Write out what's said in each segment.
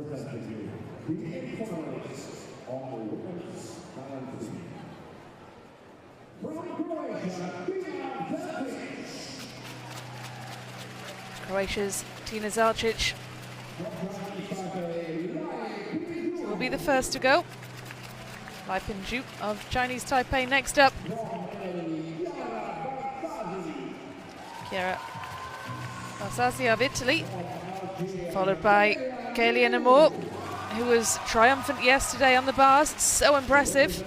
presenting you the finalists on the women's balance beam. From Croatia's Tina Zalcic will be the first to go. Lai Pinju of Chinese Taipei next up. Chiara Barsasi of Italy, followed by Kaylee Moore, who was triumphant yesterday on the bars. So impressive.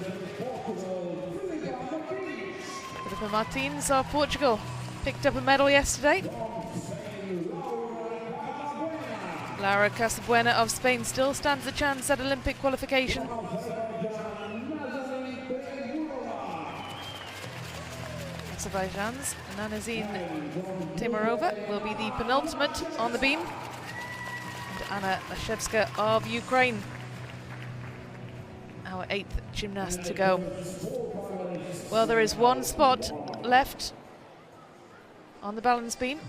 Filipe Martins of Portugal picked up a medal yesterday. Laura Casabuena of Spain still stands a chance at Olympic qualification. Azerbaijan's Nanazine Timurova will be the penultimate on the beam. And Anna Lashevska of Ukraine, our 8th gymnast to go. Well, there is one spot left on the balance beam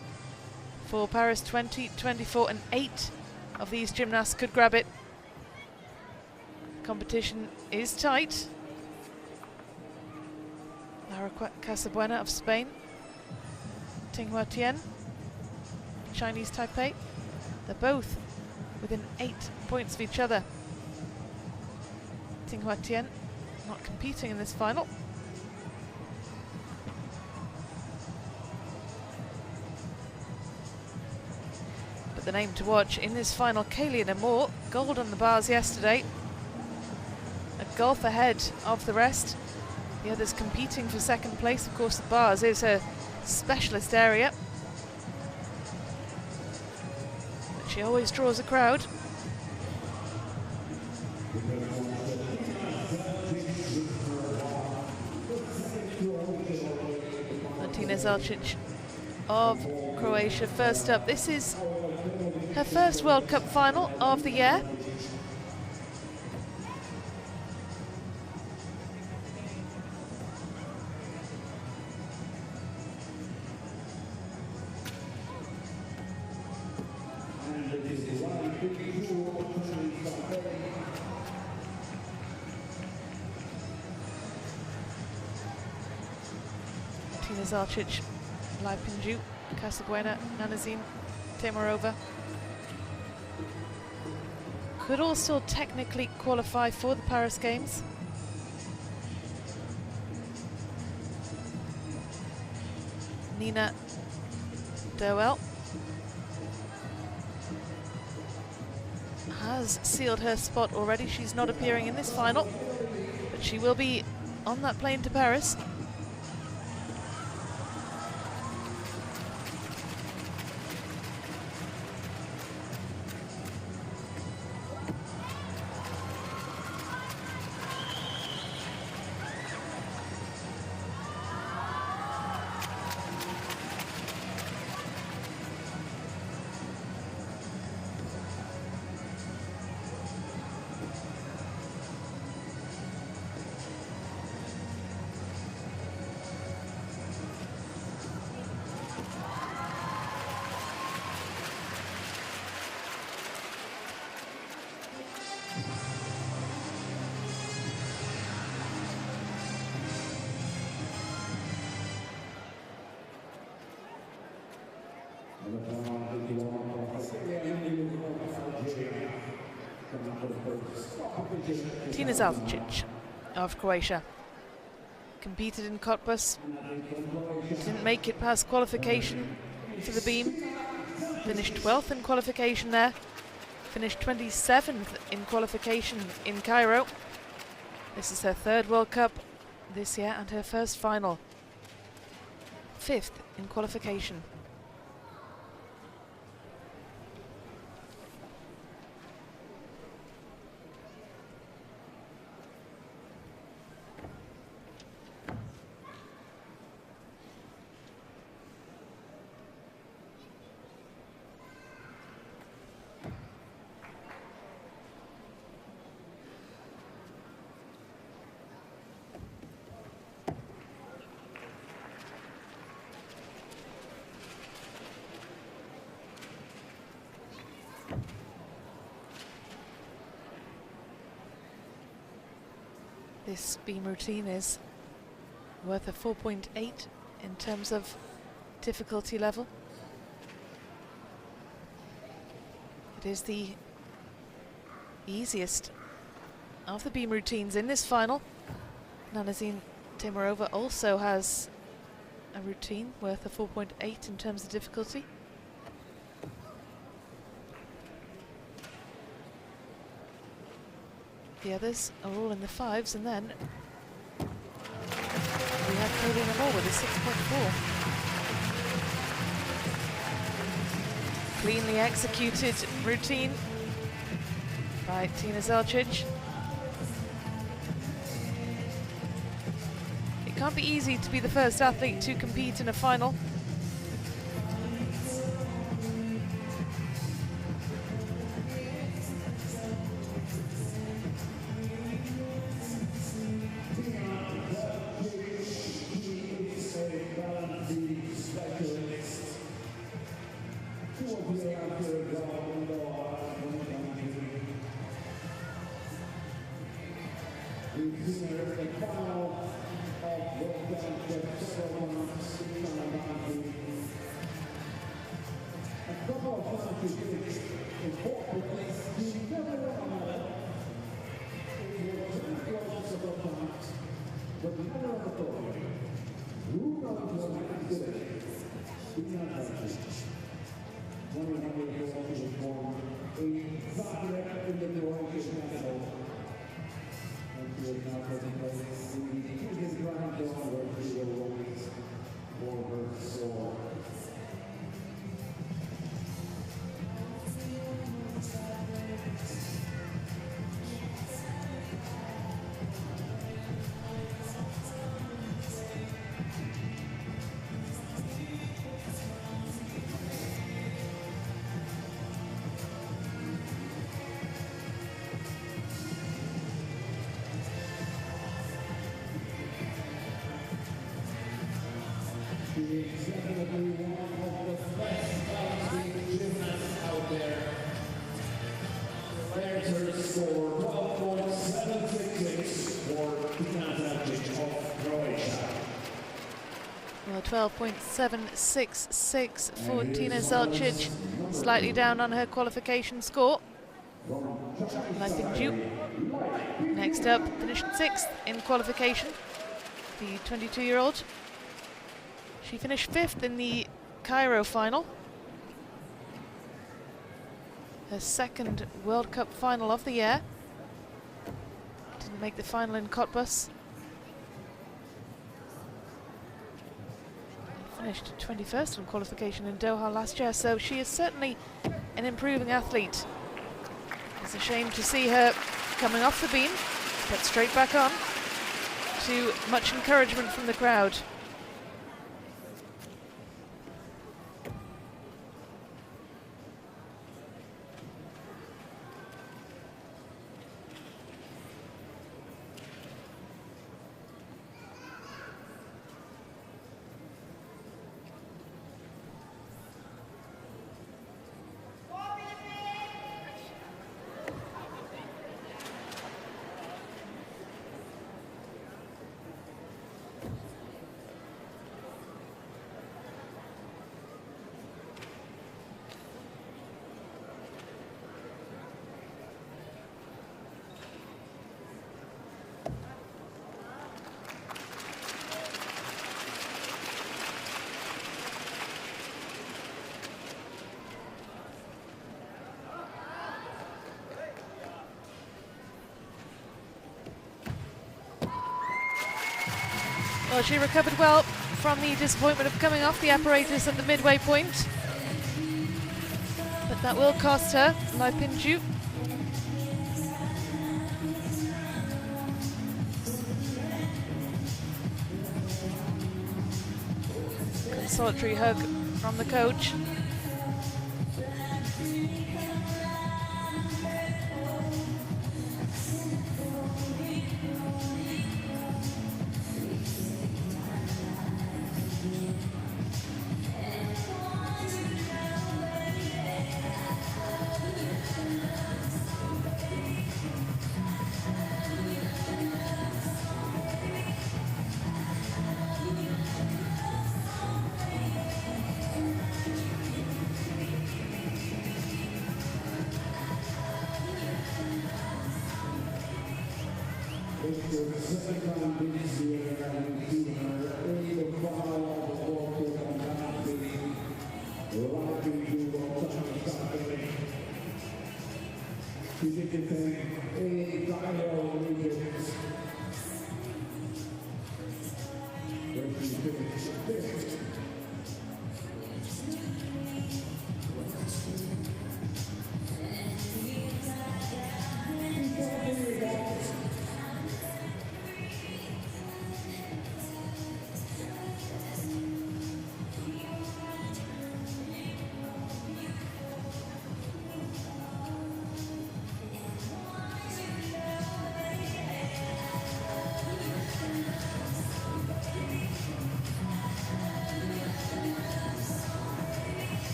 for Paris 2024, and 8 of these gymnasts could grab it. Competition is tight. Laura Casabuena of Spain, Tinghua Tien, Chinese Taipei. They're both within 8 points of each other. Tinghua Tien not competing in this final. But the name to watch in this final, Kaylee Moore, gold on the bars yesterday. A gulf ahead of the rest. The others competing for second place. Of course, the bars is her specialist area, but she always draws a crowd. Tina Zalcic of Croatia first up. This is her first World Cup final of the year. Tina Zalcic, Lai Pinju, Casabuena, Nanazine Timurova could all still technically qualify for the Paris Games. Nina Derwell has sealed her spot already. She's not appearing in this final, but she will be on that plane to Paris. Tina Zalcic of Croatia competed in Cottbus, didn't make it past qualification for the beam, finished 12th in qualification there, finished 27th in qualification in Cairo. This is her 3rd World Cup this year and her first final, 5th in qualification. This beam routine is worth a 4.8 in terms of difficulty level. It is the easiest of the beam routines in this final. Nanazine Timurova also has a routine worth a 4.8 in terms of difficulty. The others are all in the 5s, and then we have Karolina Moore with a 6.4. Cleanly executed routine by Tina Zelcic. It can't be easy to be the first athlete to compete in a final. Well, 12.766 for Tina Zelcic, slightly down on her qualification score. Ju, next up, finished 6th in qualification, the 22-year-old. She finished 5th in the Cairo final. Her second World Cup final of the year. Didn't make the final in Cottbus. Finished 21st in qualification in Doha last year, so she is certainly an improving athlete. It's a shame to see her coming off the beam, but straight back on, to much encouragement from the crowd. Well, she recovered well from the disappointment of coming off the apparatus at the midway point. But that will cost her, Ju. Consolatory hug from the coach. It's the second time this year that we've seen her in the final of the World Cup on penalty. Lightning to on Saturday. She did the thing in Cairo, Egypt. Where she finished fifth.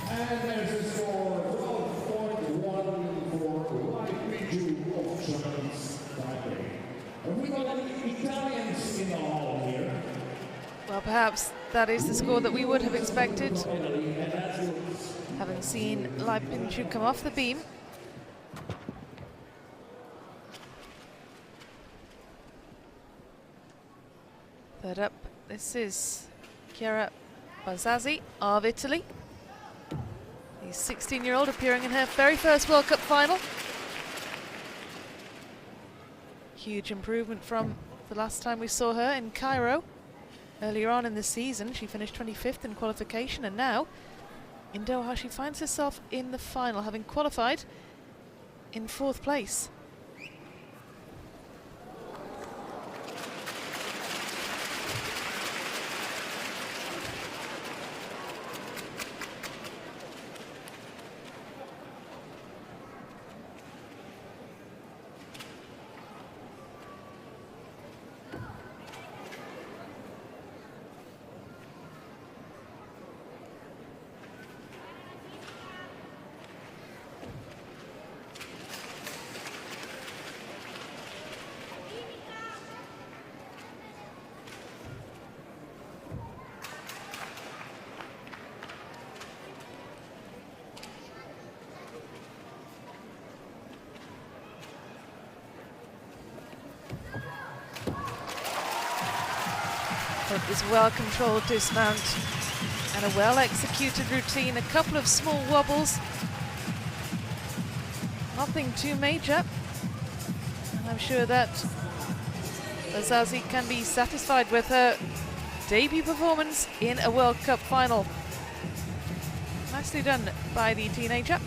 And there's a score, 12.1 for Lightning Auctions Friday. And we've got Italians in the hall here. Well, perhaps that is the score that we would have expected, having seen Leipzig come off the beam. Third up, this is Chiara Bazzazzi of Italy. The 16-year-old appearing in her very first World Cup final. Huge improvement from the last time we saw her in Cairo. Earlier on in the season, she finished 25th in qualification, and now in Doha she finds herself in the final, having qualified in 4th place. But this well-controlled dismount and a well-executed routine, a couple of small wobbles, nothing too major. And I'm sure that Bazzazzi can be satisfied with her debut performance in a World Cup final. Nicely done by the teenager.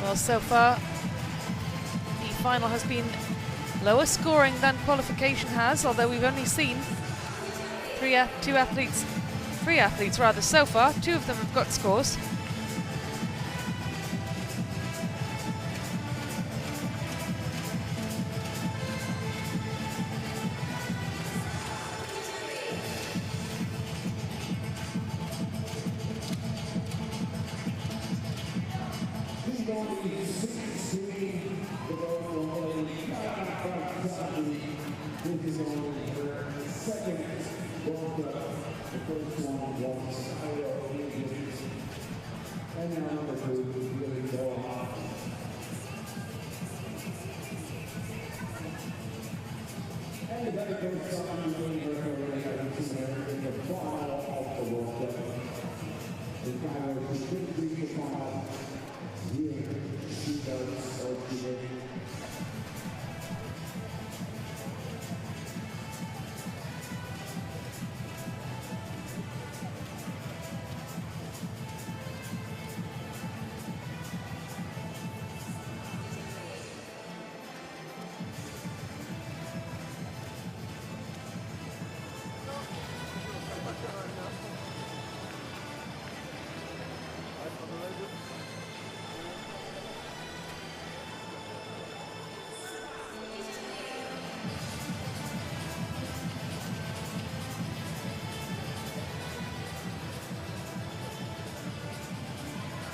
Well, so far, the final has been lower scoring than qualification has, although we've only seen three athletes so far. 2 of them have got scores.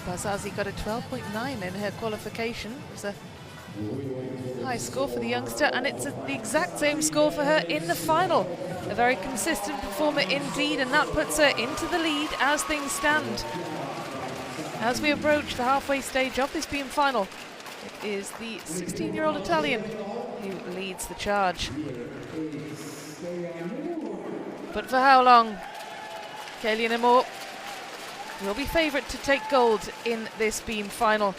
Bazazi got a 12.9 in her qualification. It was a high score for the youngster, and it's the exact same score for her in the final. A very consistent performer indeed, and that puts her into the lead as things stand. As we approach the halfway stage of this beam final, it is the 16-year-old Italian who leads the charge. But for how long? Kaylin Amor will be favourite to take gold in this beam final.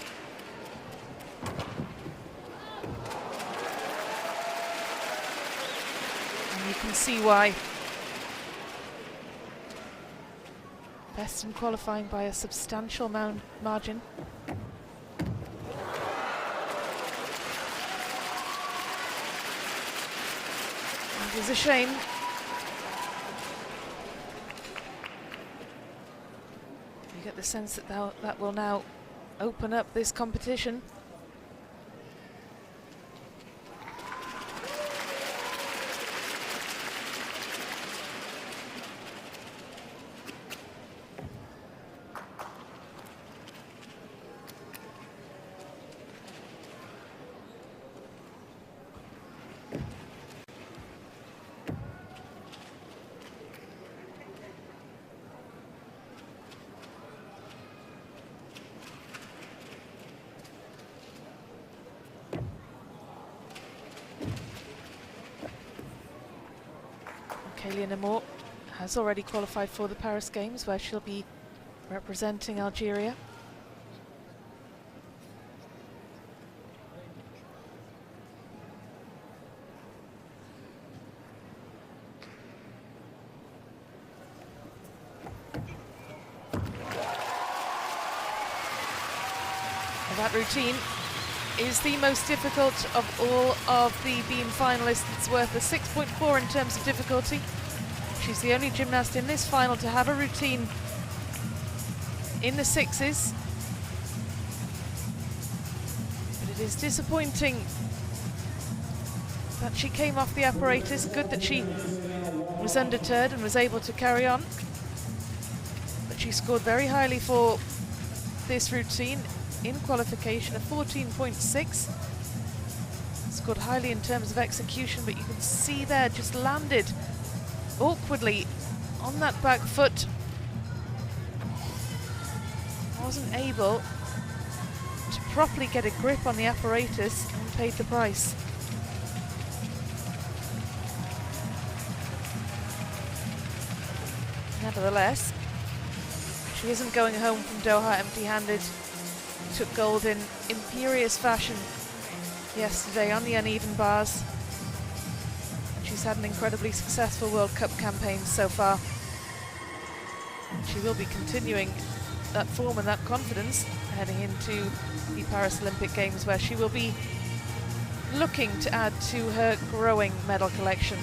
And you can see why. Best in qualifying by a substantial margin. It is a shame. You get the sense that that will now open up this competition. Kaylin Amor has already qualified for the Paris Games, where she'll be representing Algeria. That routine is the most difficult of all of the beam finalists. It's worth a 6.4 in terms of difficulty. She's the only gymnast in this final to have a routine in the sixes. But it is disappointing that she came off the apparatus. Good that she was undeterred and was able to carry on. But she scored very highly for this routine in qualification, a 14.6. Scored highly in terms of execution, but you can see there just landed awkwardly on that back foot. Wasn't able to properly get a grip on the apparatus and paid the price. Nevertheless, she isn't going home from Doha empty-handed. Took gold in imperious fashion yesterday on the uneven bars. She's had an incredibly successful World Cup campaign so far. She will be continuing that form and that confidence heading into the Paris Olympic Games, where she will be looking to add to her growing medal collection.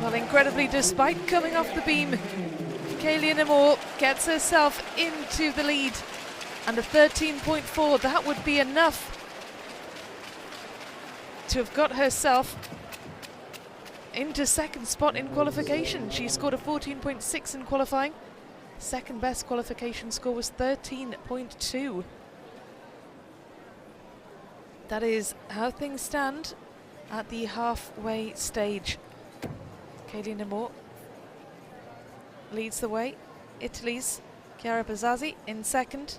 Well, incredibly, despite coming off the beam, Kaylin Amor gets herself into the lead, and a 13.4, that would be enough to have got herself into second spot in qualification. She scored a 14.6 in qualifying. Second best qualification score was 13.2. That is how things stand at the halfway stage. Kaylin Amor leads the way. Italy's Chiara Bazazi in second.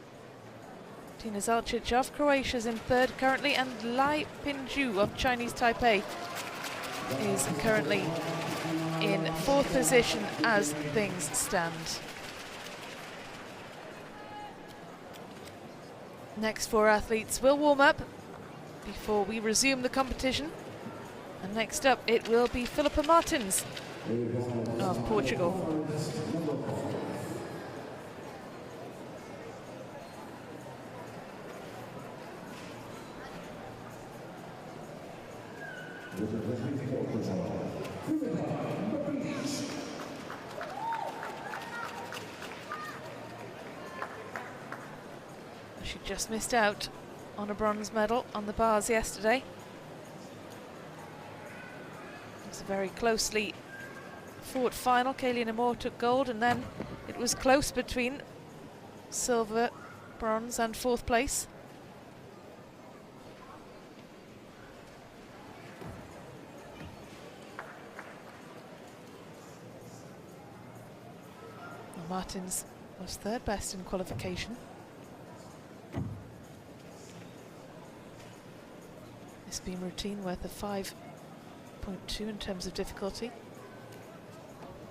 Tina Zalcic of Croatia's in third currently, and Lai Pinju of Chinese Taipei is currently in fourth position as things stand. Next four athletes will warm up before we resume the competition. And next up it will be Filipa Martins of Portugal. She just missed out on a bronze medal on the bars yesterday. It was a very closely fought final. Kayleen Amor took gold, and then it was close between silver, bronze and fourth place. Martins was third best in qualification. This beam routine worth a 5.2 in terms of difficulty.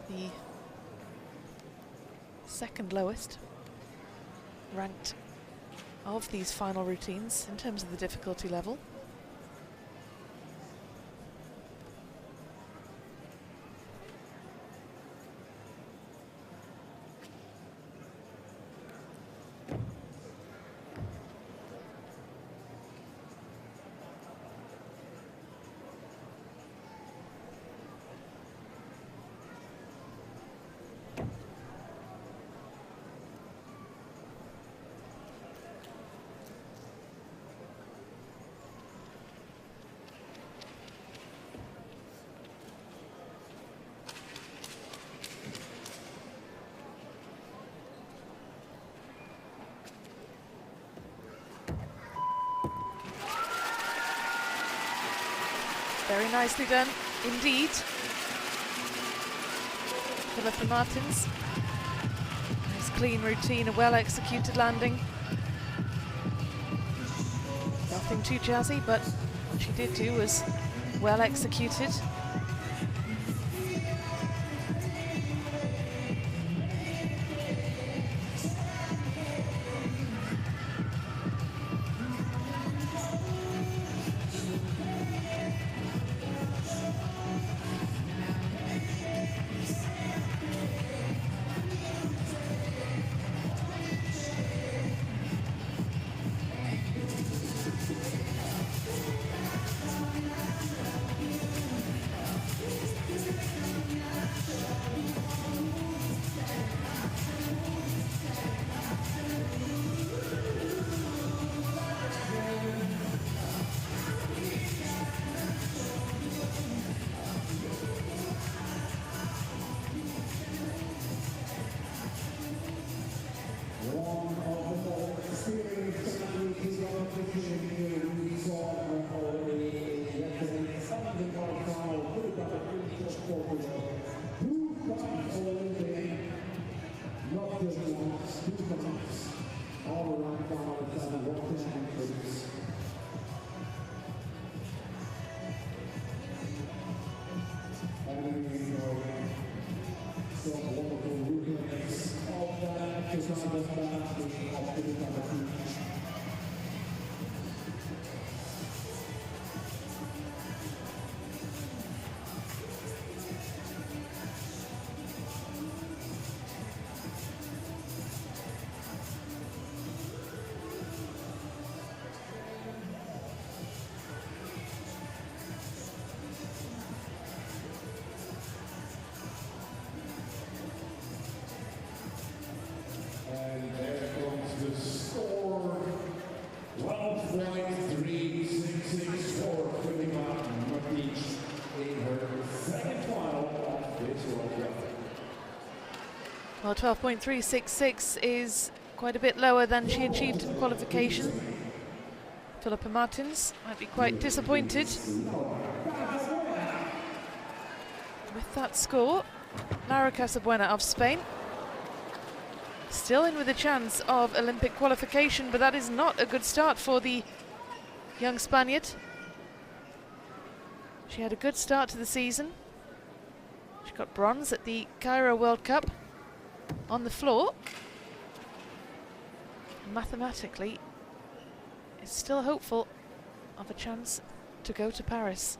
The second lowest ranked of these final routines in terms of the difficulty level. Very nicely done indeed. Filipa Martins. Nice clean routine, a well executed landing. Nothing too jazzy, but what she did do was well executed. And there comes the score, 12.3664 for Filipa Martins in her second final of this World Cup. Well, 12.366 is quite a bit lower than she achieved in qualification. Filipa Martins might be quite disappointed with that score. Lara Casabuena of Spain still in with a chance of Olympic qualification, but that is not a good start for the young Spaniard. She had a good start to the season. She got bronze at the Cairo World Cup on the floor. Mathematically, is still hopeful of a chance to go to Paris.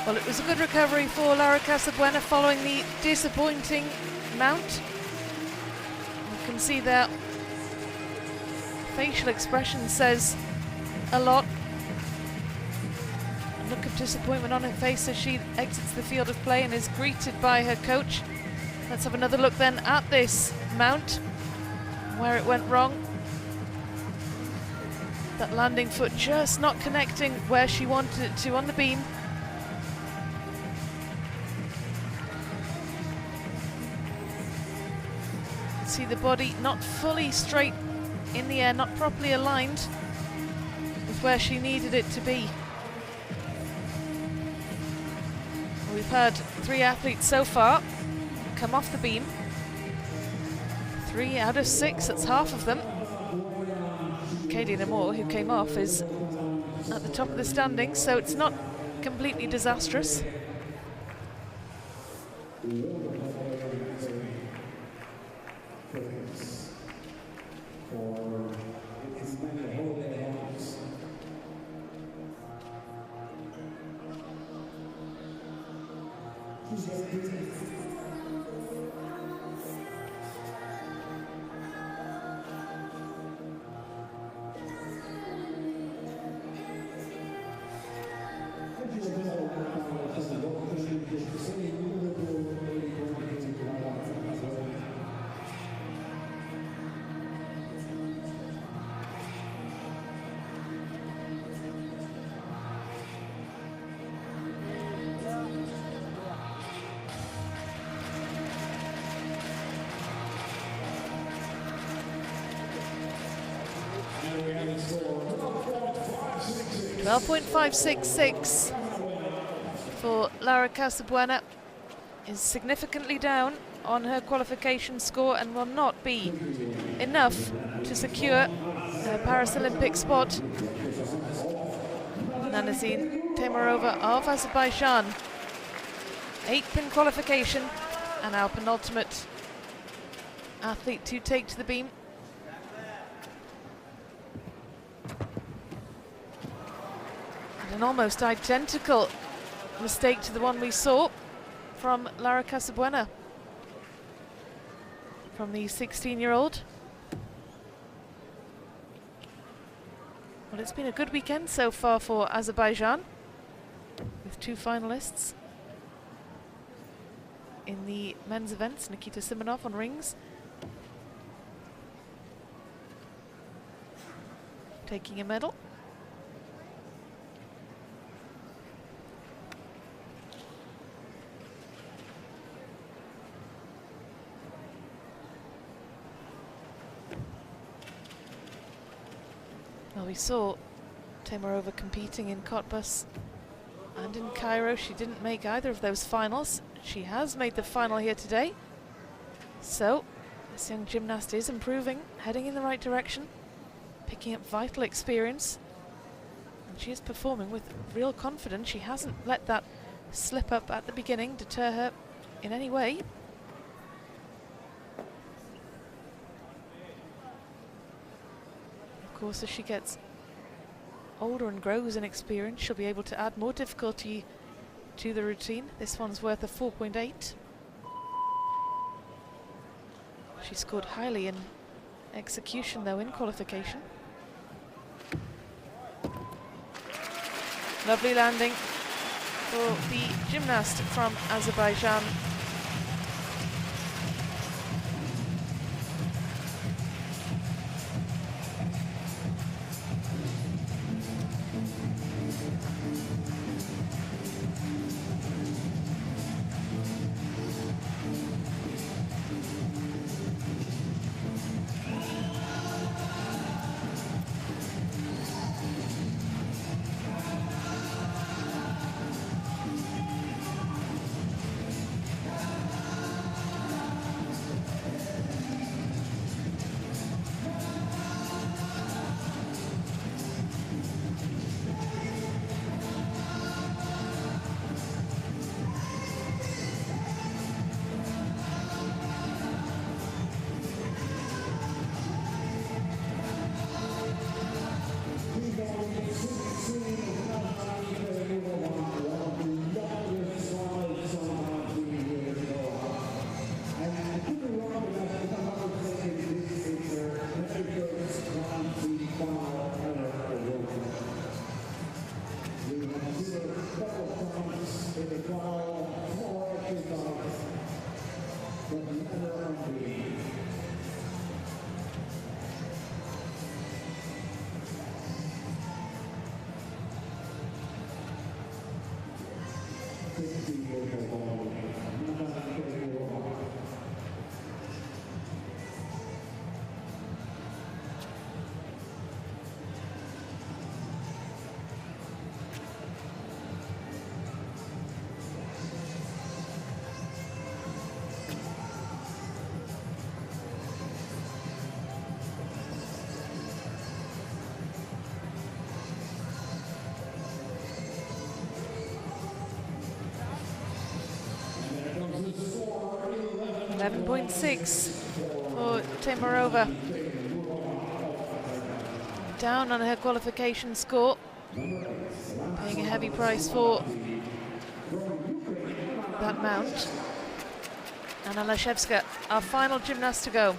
Well, it was a good recovery for Lara Casabuena following the disappointing mount. You can see that facial expression says a lot. A look of disappointment on her face as she exits the field of play and is greeted by her coach. Let's have another look then at this mount, where it went wrong. That landing foot just not connecting where she wanted it to on the beam. See the body not fully straight in the air, not properly aligned with where she needed it to be. We've had 3 athletes so far come off the beam. 3 out of 6, that's half of them. Katie Namor, who came off, is at the top of the standings, so it's not completely disastrous. .566 for Lara Casabuena is significantly down on her qualification score and will not be enough to secure her Paris Olympic spot. Nanazine Temirova of Azerbaijan, 8th in qualification and our penultimate athlete to take to the beam. An almost identical mistake to the one we saw from Lara Casabuena, from the 16-year-old. Well, it's been a good weekend so far for Azerbaijan, with 2 finalists in the men's events. Nikita Simonov on rings, taking a medal. Well, we saw Temirova competing in Cottbus and in Cairo. She didn't make either of those finals. She has made the final here today. So this young gymnast is improving, heading in the right direction, picking up vital experience. And she is performing with real confidence. She hasn't let that slip up at the beginning deter her in any way. course, as she gets older and grows in experience, she'll be able to add more difficulty to the routine. This one's worth a 4.8. She scored highly in execution, though, in qualification. Lovely landing for the gymnast from Azerbaijan. .6 for Teymurova. Down on her qualification score, paying a heavy price for that mount. Anna Leszewska, our final gymnast to go.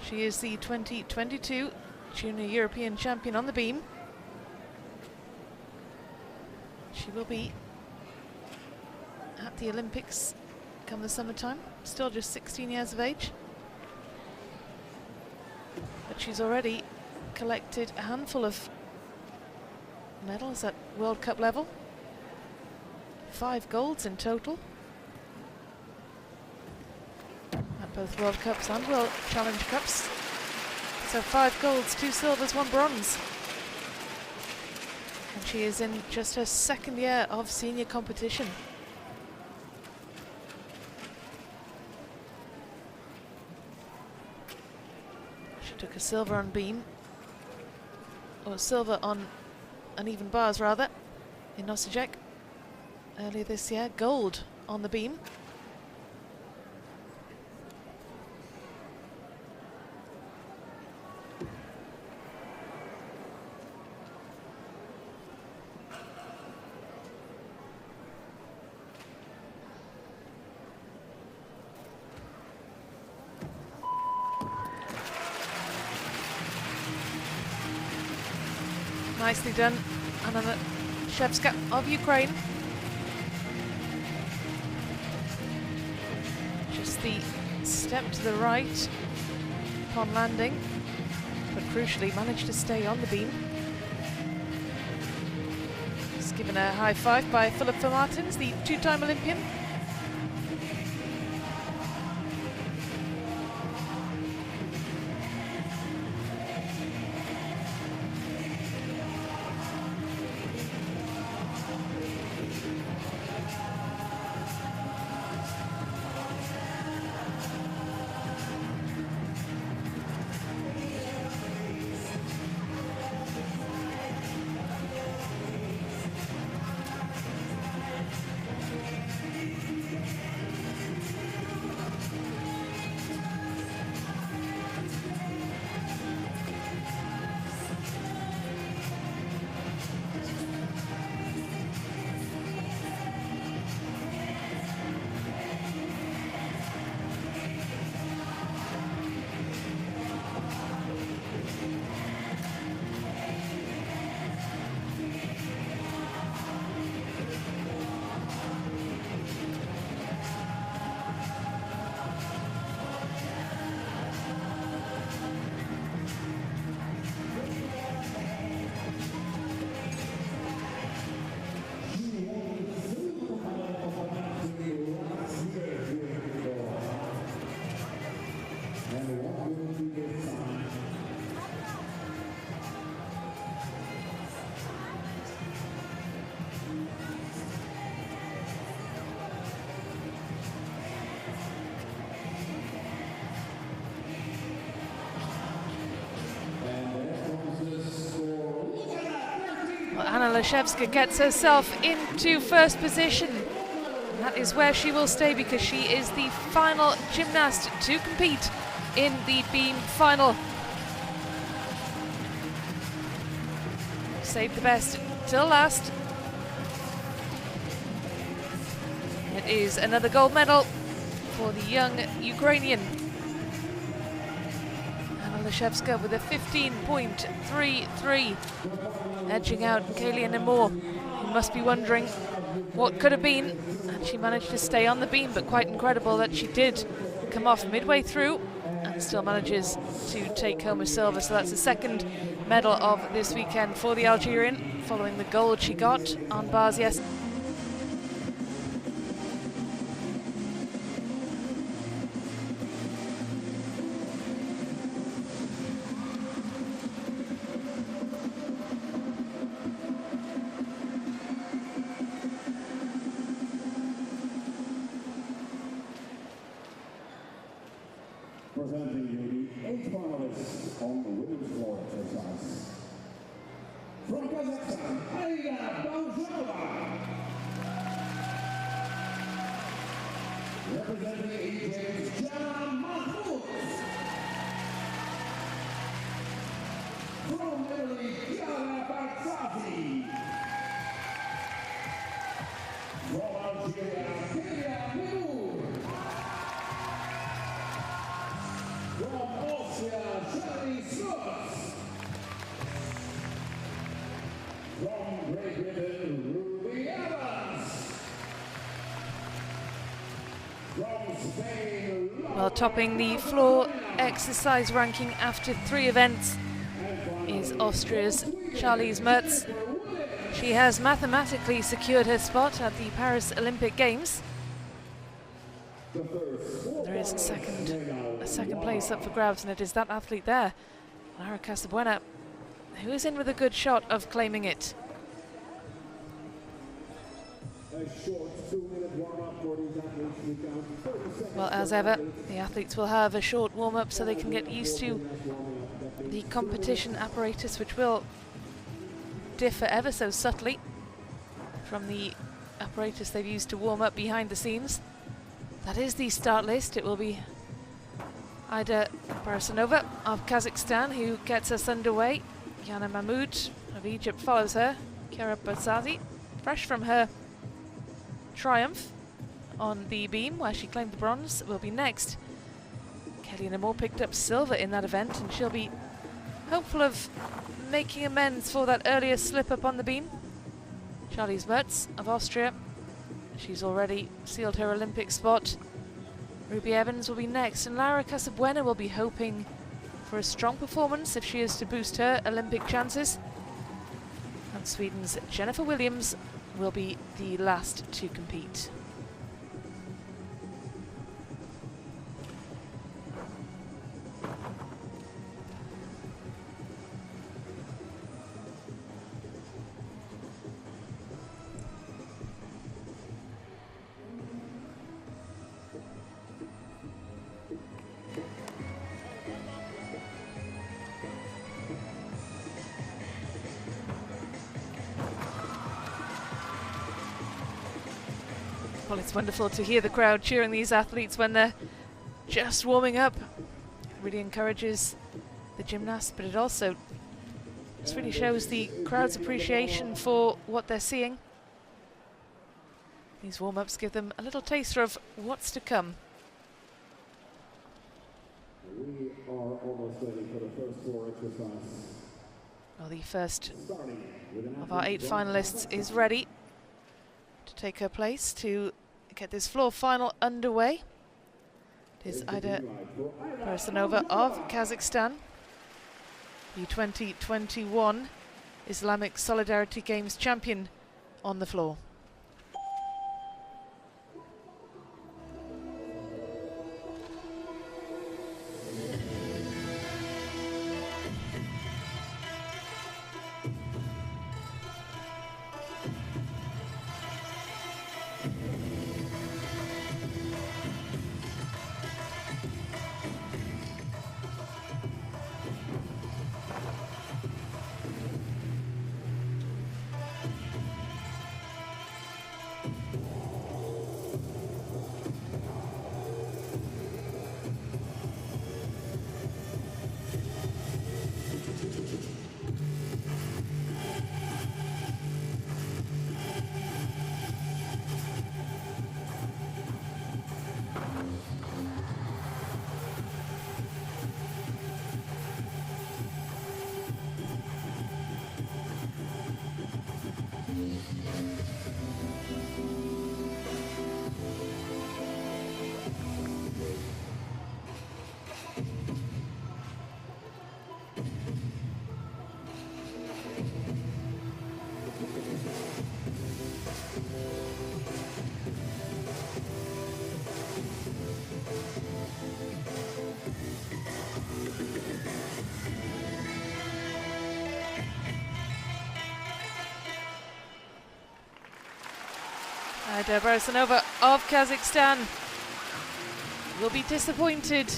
She is the 2022 Junior European Champion on the beam. She will be at the Olympics come the summertime, still just 16 years of age. But she's already collected a handful of medals at World Cup level. 5 golds in total at both World Cups and World Challenge Cups. So 5 golds, 2 silvers, 1 bronze. And she is in just her second year of senior competition. She took a silver on beam, or silver on uneven bars rather, in Osijek earlier this year, gold on the beam. Nicely done, Anna Leszewska of Ukraine. Just the step to the right upon landing, but crucially managed to stay on the beam. Just given a high five by Philip Martins, the 2-time Olympian. Yana Leszewska gets herself into first position. And that is where she will stay because she is the final gymnast to compete in the beam final. Saved the best till last. It is another gold medal for the young Ukrainian. Anna Leszewska with a 15.33, edging out Kaylee Nemore, who must be wondering what could have been. And she managed to stay on the beam, but quite incredible that she did come off midway through and still manages to take home a silver. So that's the second medal of this weekend for the Algerian, following the gold she got on bars yesterday. Presenting you the 8 finalists on the women's floor exercise. From Kazakhstan, Aida Bauzhova. Representing Egypt, Jana Mahmoud. From Italy, Chiara Barzazi. From Algeria, Celia Minour. From Austria, Shelley Schwartz. From Great Britain, Ruby Evans. From Spain, Well, topping the floor exercise ranking after 3 events is Austria's Charlize Mertz. She has mathematically secured her spot at the Paris Olympic Games. There is a second place up for grabs, and it is that athlete there, Lara Casabuena, who is in with a good shot of claiming it. Well, as ever, the athletes will have a short warm-up so they can get used to the competition apparatus, which will differ ever so subtly from the apparatus they've used to warm up behind the scenes. That is the start list. It will be Aida Barasanova of Kazakhstan who gets us underway. Yana Mahmoud of Egypt follows her. Chiara Barzazi, fresh from her triumph on the beam where she claimed the bronze, will be next. Kelly Nemore picked up silver in that event, and she'll be hopeful of making amends for that earlier slip up on the beam. Charlize Mertz of Austria, she's already sealed her Olympic spot. Ruby Evans will be next, and Lara Casabuena will be hoping for a strong performance if she is to boost her Olympic chances. And Sweden's Jennifer Williams will be the last to compete. Well, it's wonderful to hear the crowd cheering these athletes when they're just warming up. It really encourages the gymnasts, but it also just really shows the crowd's appreciation for what they're seeing. These warm-ups give them a little taster of what's to come. We are almost ready for the first floor exercise. Well, the first of our 8 finalists is ready to take her place to get this floor final underway. It is Aida Barasanova of Kazakhstan, the 2021 Islamic Solidarity Games champion, on the floor. Aida Barasanova of Kazakhstan will be disappointed.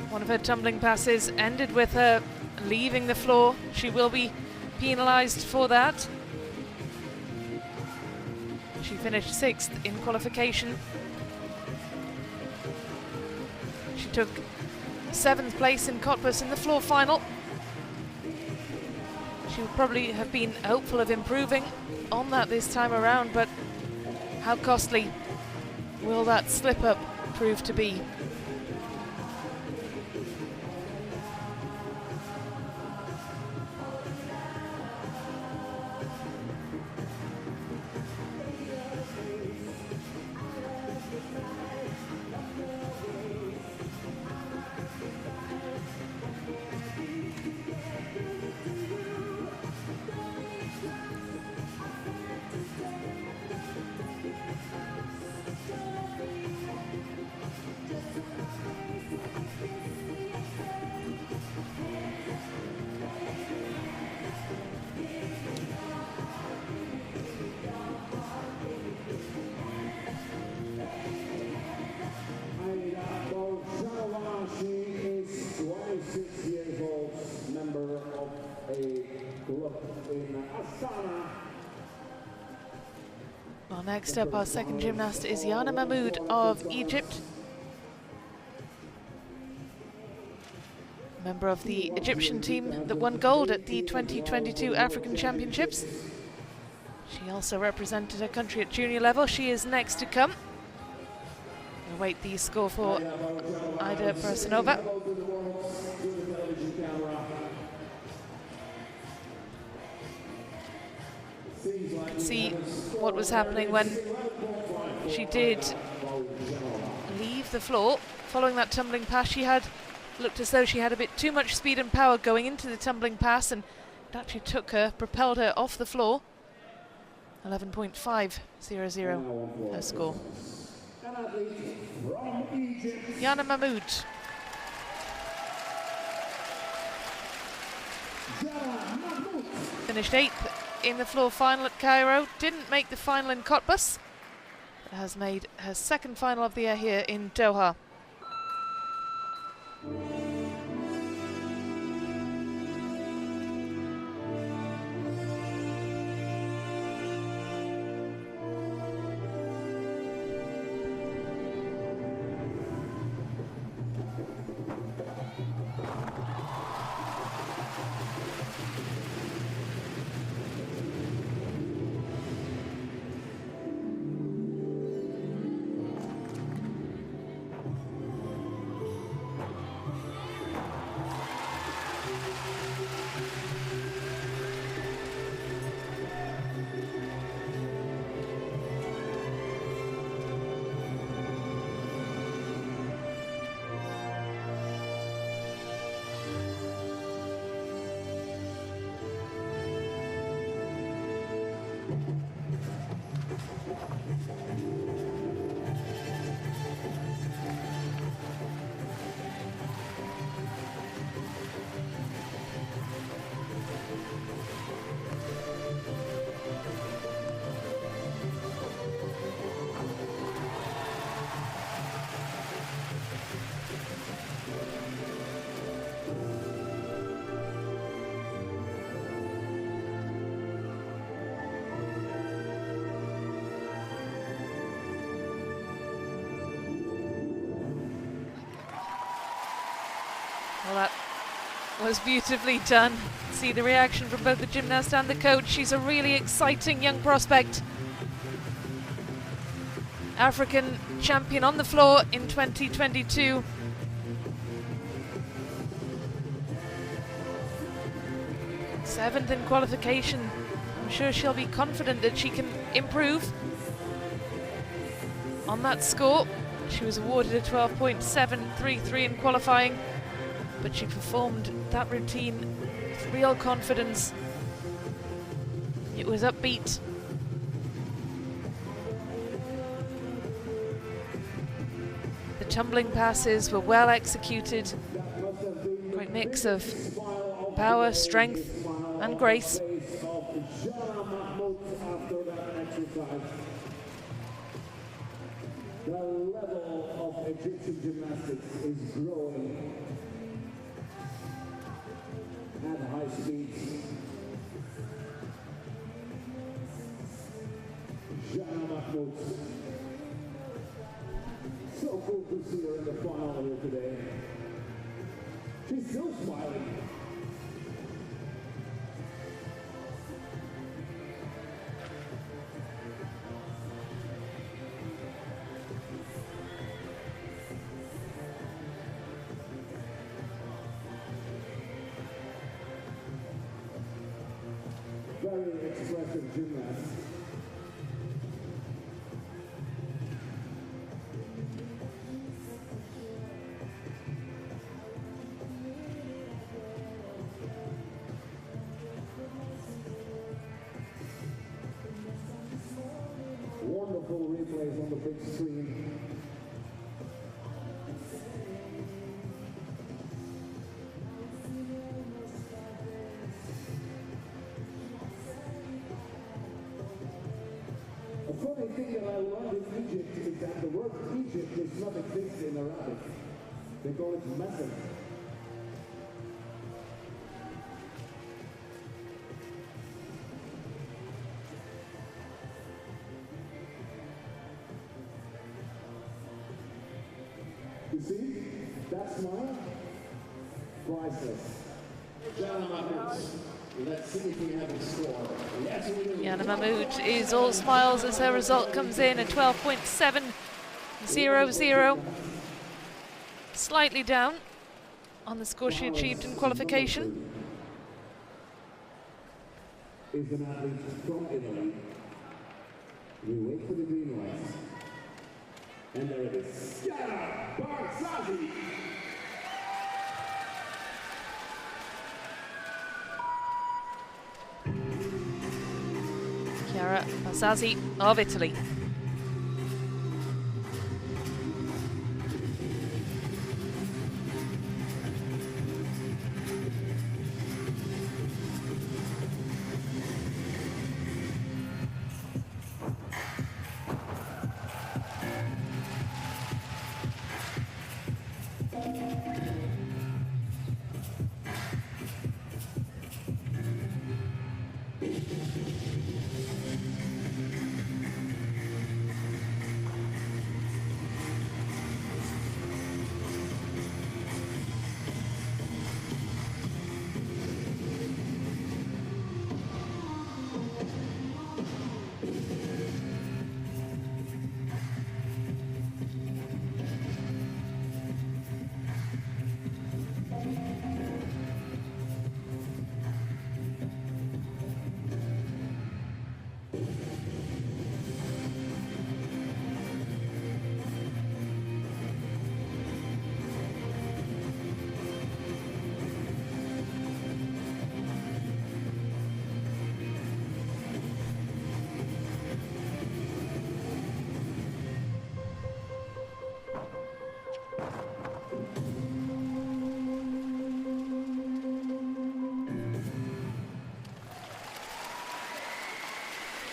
One of her tumbling passes ended with her leaving the floor. She will be penalised for that. She finished 6th in qualification. She took 7th place in Cottbus in the floor final. She would probably have been hopeful of improving on that this time around, but how costly will that slip up prove to be? Well, next up, our second gymnast is Yana Mahmoud of Egypt. Member of the Egyptian team that won gold at the 2022 African Championships. She also represented her country at junior level. She is next to come. We'll await the score for Aida Barasanova. You can see what was happening when she did leave the floor. Following that tumbling pass, she had looked as though she had a bit too much speed and power going into the tumbling pass, and it actually propelled her off the floor. 11.500 her score. Yana Mahmoud. Finished 8th in the floor final at Cairo. Didn't make the final in Cottbus, but has made her second final of the year here in Doha. Well, that was beautifully done. See the reaction from both the gymnast and the coach. She's a really exciting young prospect. African champion on the floor in 2022. Seventh in qualification. I'm sure she'll be confident that she can improve on that score. She was awarded a 12.733 in qualifying, but she performed that routine with real confidence. It was upbeat. The tumbling passes were well executed. Great mix of power, strength and grace. The level of Egyptian gymnastics is growing at high speeds. Jana Mahmoud. So cool to see her in the final here today. She's still smiling. Very expressive gymnast. Wonderful replays on the big screen. A funny thing that I learned in Egypt is that the word Egypt does not exist in Arabic. They call it Masr. You see, that smile, priceless. Jana Mahmoud, let's see if we have a score. Yes, we do. Jana Mahmoud is all smiles as her result comes in at 12.700. Slightly down on the score she achieved in qualification. Is an athlete from Italy. We wait for the green lights. And there it is. Chiara Barzazzi. Chiara Barzazzi of Italy.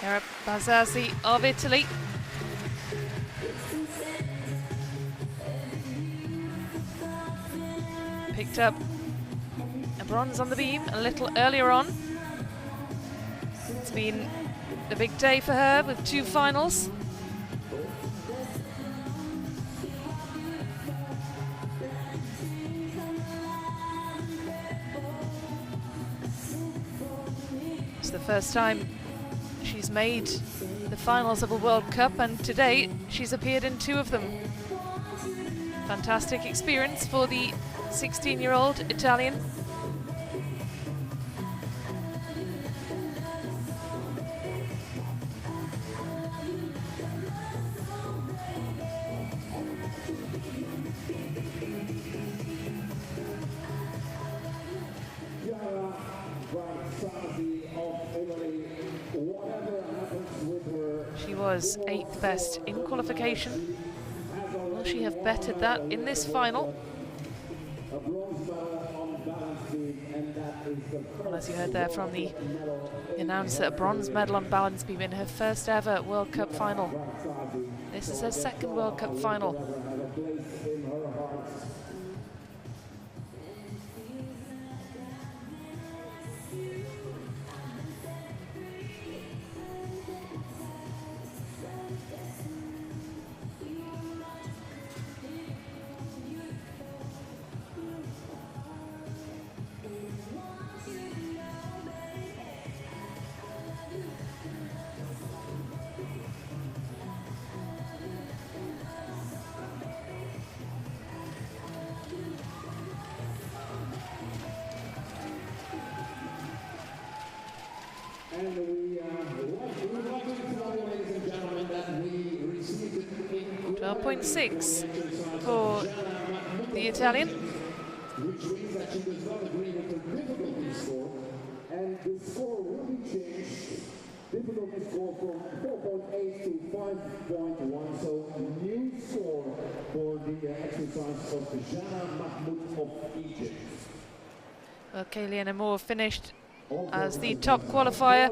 Chiara Barzazzi of Italy. Picked up a bronze on the beam a little earlier on. It's been a big day for her with 2 finals. It's the first time she's made the finals of a World Cup, and today she's appeared in 2 of them. Fantastic experience for the 16-year-old Italian. Chiara Barzazzi of Italy. Whatever happens with her. She was 8th best in qualification. Will she have bettered that in this final? A bronze medal on balance beam, and that is Well, as you heard there from the announcer, a bronze medal on balance beam in her first ever World Cup final. This is her second World Cup final. And we would like to tell you, ladies and gentlemen, that we received 12.6 for the Italian. which means that she does not agree with the difficulty score, and the score will be changed. Difficulty score from 4.8 to 5.1, so a new score for the exercise of Jana Mahmoud of Egypt. Well, Kaylee Moore finished as the top qualifier,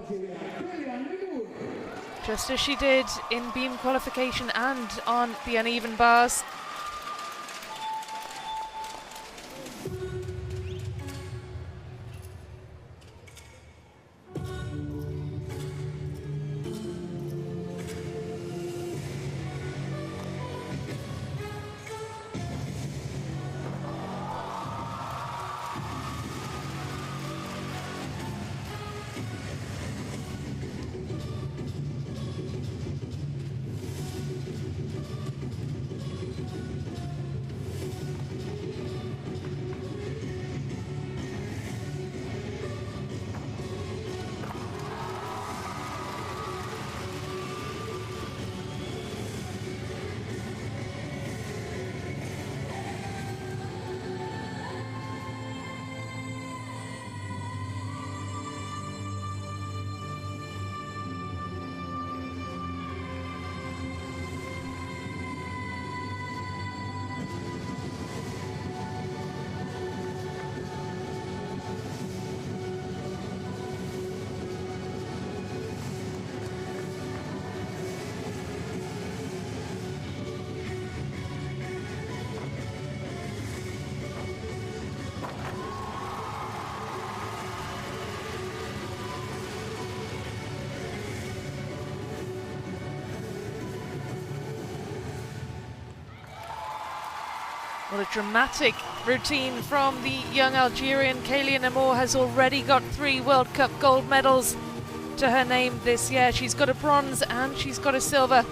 just as she did in beam qualification and on the uneven bars. What a dramatic routine from the young Algerian. Kaylee Moore has already got 3 World Cup gold medals to her name this year. She's got a bronze and she's got a silver.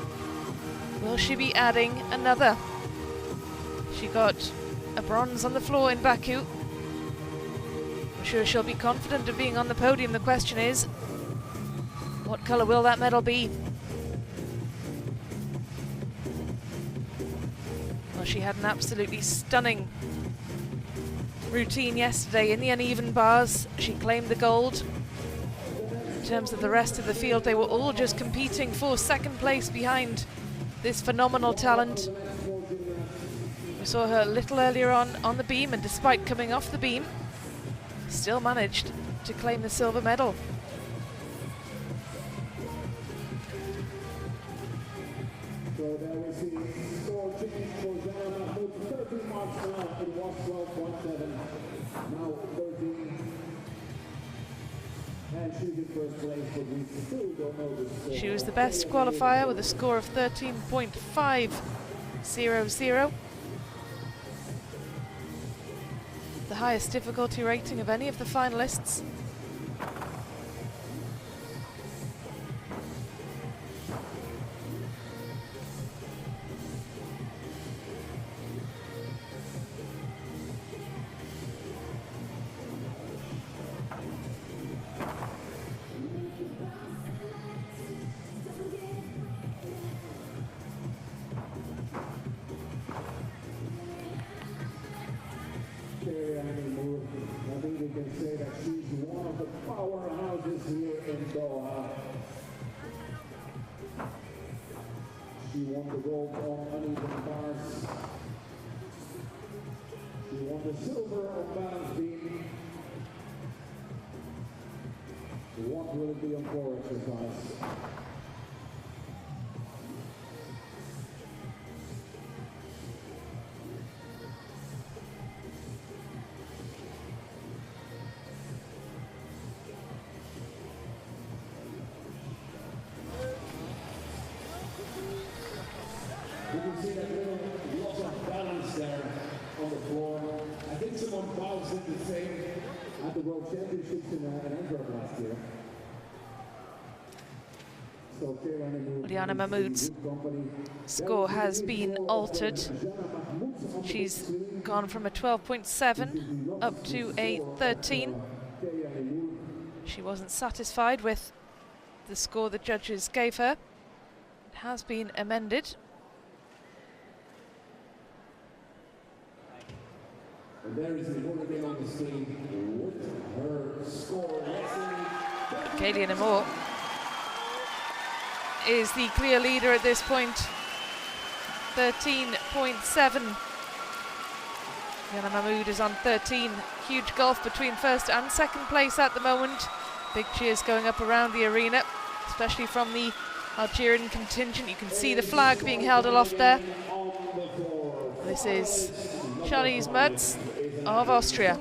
Will she be adding another? She got a bronze on the floor in Baku. I'm sure she'll be confident of being on the podium. The question is, what colour will that medal be? Well, she had an absolutely stunning routine yesterday in the uneven bars. She claimed the gold. In terms of the rest of the field, they were all just competing for second place behind this phenomenal talent. We saw her a little earlier on the beam, and despite coming off the beam, still managed to claim the silver medal. So there we see score change for Jana Mahmoud. 13 marks now. It was 12.7. Now 13. And she's in first place, but we still don't know the score. She was the best qualifier with a score of 13.500. The highest difficulty rating of any of the finalists. I think we can say that she's one of the powerhouses here in Doha. She won the gold on uneven bars. She won the silver on balance beam. What will it be on floor exercise? You can see that little loss of balance there on the floor. I think someone Pauls did the same at the World Championships in Antwerp last year. So Liana Mahmoud's score has been altered. She's gone from a 12.7 up to a 13. She wasn't satisfied with the score the judges gave her. It has been amended. And there is the woman again on the screen with her score. Kaylin Amor is the clear leader at this point. 13.7. Liana Mahmoud is on 13. Huge gulf between first and second place at the moment. Big cheers going up around the arena, especially from the Algerian contingent. You can see the flag being held aloft there. This is Charlize Mertz of Austria.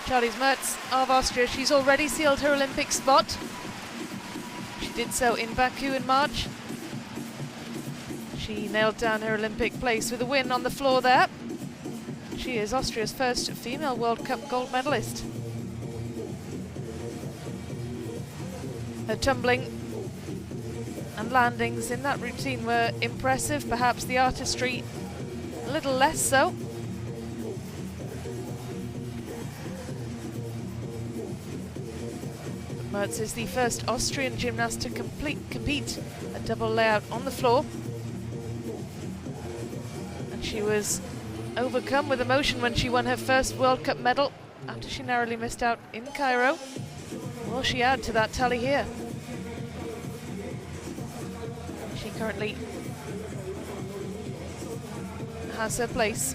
Charlize Mertz of Austria, she's already sealed her Olympic spot. She did so in Baku in March. She nailed down her Olympic place with a win on the floor there. She is Austria's first female World Cup gold medalist. Her tumbling and landings in that routine were impressive, perhaps the artistry a little less so. Mertz is the first Austrian gymnast to compete a double layout on the floor. And she was overcome with emotion when she won her first World Cup medal after she narrowly missed out in Cairo. Will she add to that tally here? She currently has her place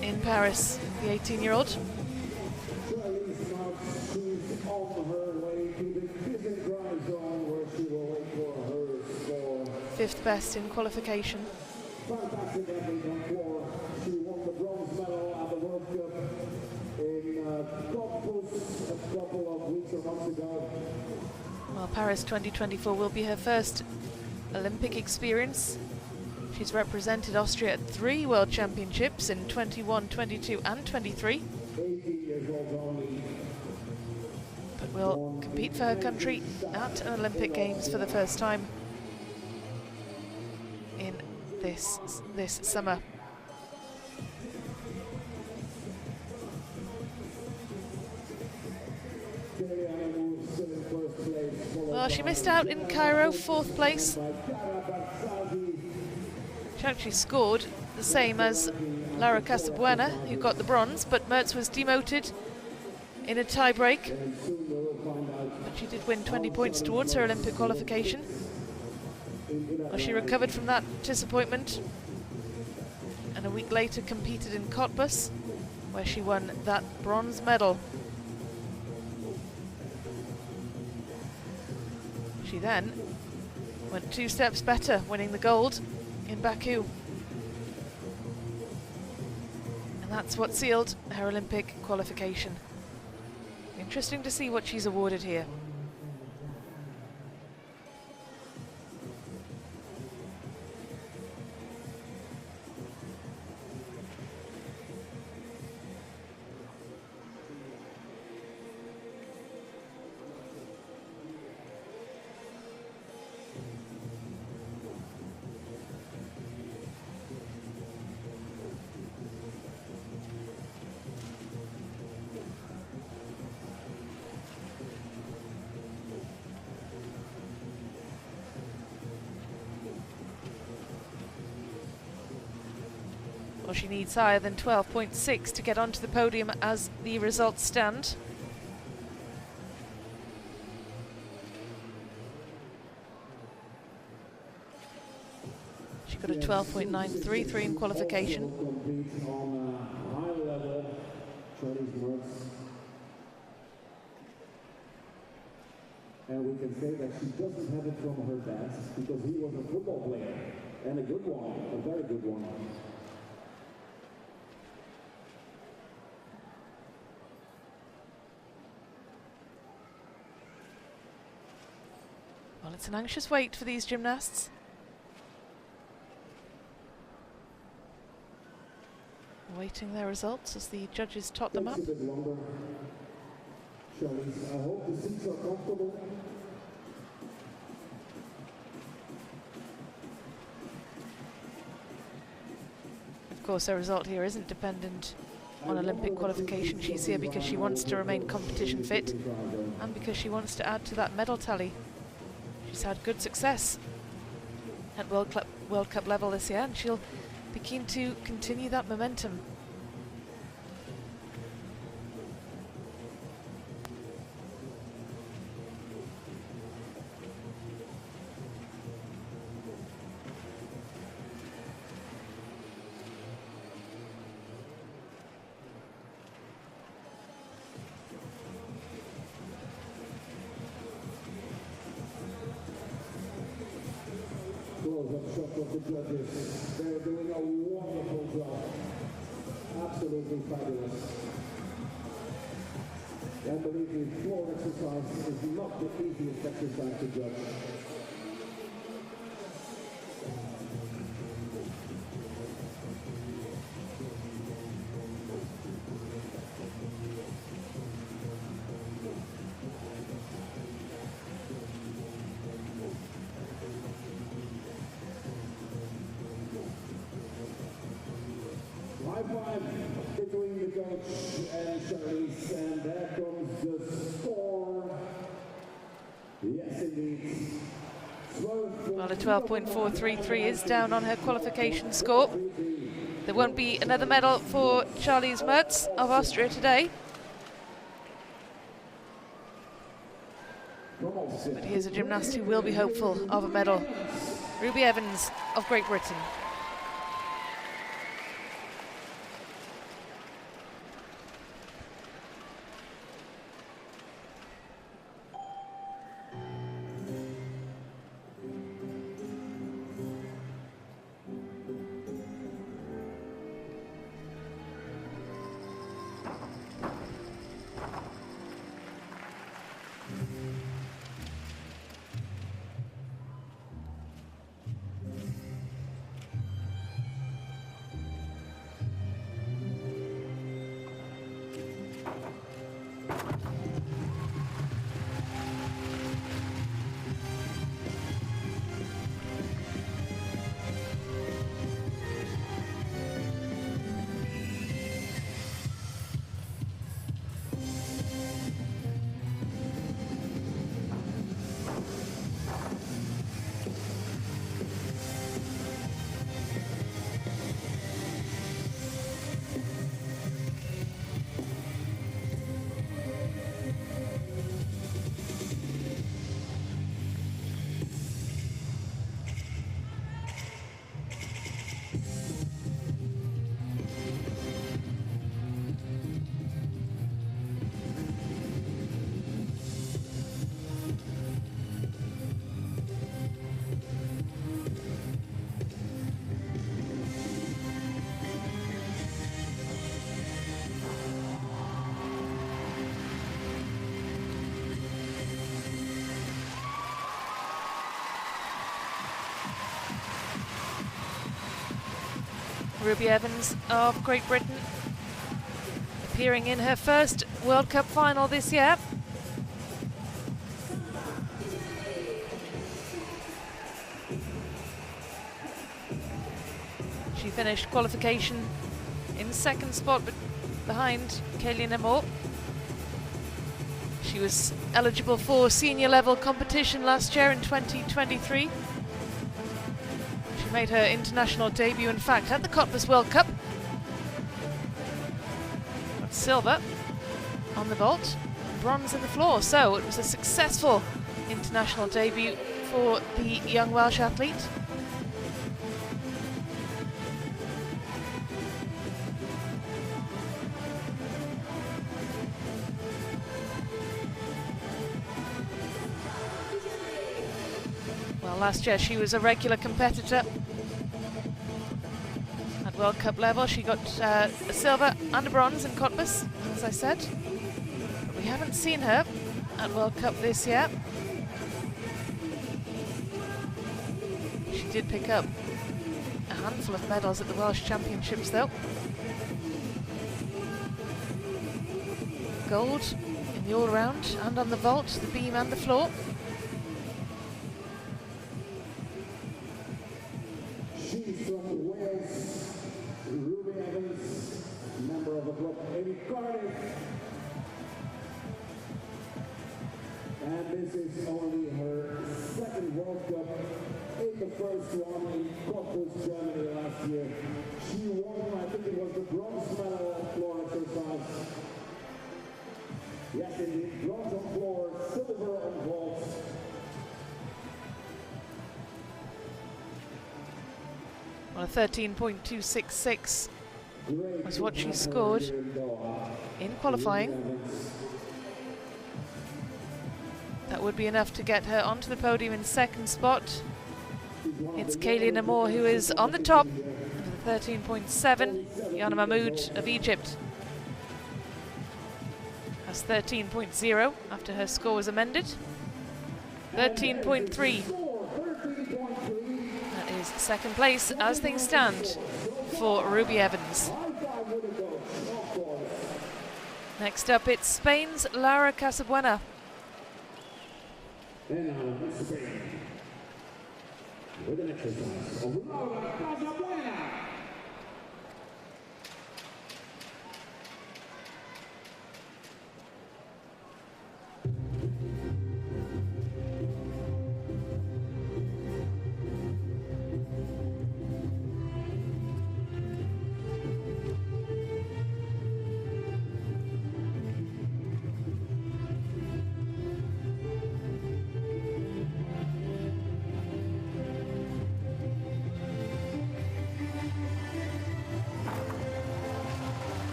in Paris, the 18-year-old. Fifth best in qualification. Fantastic athlete on floor. She won the bronze medal at the World Cup in Cottbus a couple of weeks or months ago. Well, Paris 2024 will be her first Olympic experience. She's represented Austria at 3 World Championships in 21, 22 and 23. 18 years old only. But will compete for her country at an Olympic Games for the first time in this summer. Well, she missed out in Cairo, 4th place. She actually scored the same as Lara Casabuena, who got the bronze, but Mertz was demoted in a tie-break. But she did win 20 points towards her Olympic qualification. Well, she recovered from that disappointment and a week later competed in Cottbus, where she won that bronze medal. She then went 2 steps better, winning the gold in Baku. And that's what sealed her Olympic qualification. Interesting to see what she's awarded here. Well, she needs higher than 12.6 to get onto the podium as the results stand. She got a 12.933 in qualification. And we can say that she doesn't have it from her dad because he was a football player and a good one, a very good one. Well, it's an anxious wait for these gymnasts. Awaiting their results as the judges tot them up. I hope the seats are comfortable. Of course, her result here isn't dependent on Olympic qualification. She's here because she wants to remain competition fit and because she wants to add to that medal tally. She's had good success at World Cup level this year, and she'll be keen to continue that momentum. Close-up shot of the judges. They're doing a wonderful job. Absolutely fabulous. And believe me, floor exercise is not the easiest exercise to judge. Between the coach and Charlize, and there comes the score. Yes, indeed. Well, a 12.433 is down on her qualification score. There won't be another medal for Charlize Mertz of Austria today. But here's a gymnast who will be hopeful of a medal. Ruby Evans of Great Britain. Ruby Evans of Great Britain, appearing in her first World Cup final this year. She finished qualification in second spot behind Kaylee Namor. She was eligible for senior level competition last year in 2023. She made her international debut, in fact, at the Cottbus World Cup. Got silver on the vault, bronze in the floor, so it was a successful international debut for the young Welsh athlete. Last year she was a regular competitor at World Cup level. She got a silver and a bronze in Cottbus, as I said. But we haven't seen her at World Cup this year. She did pick up a handful of medals at the Welsh Championships though. Gold in the all-round and on the vault, the beam and the floor. She's from Wales, Ruby Evans, member of the club in Cardiff. And this is only her second World Cup, in the first one in Cottbus, Germany last year. She won, I think it was the bronze medal on floor exercise. Yes, indeed, bronze on floor, silver on vault. Well, 13.266 was what she scored in qualifying. That would be enough to get her onto the podium in second spot. It's Kaylee Namor who is on the top with 13.7. Yana Mahmoud of Egypt has 13.0 after her score was amended. 13.3. Second place as things stand for Ruby Evans. Next up, it's Spain's Laura Casabuena. And now Spain with an exercise of Laura Casabuena.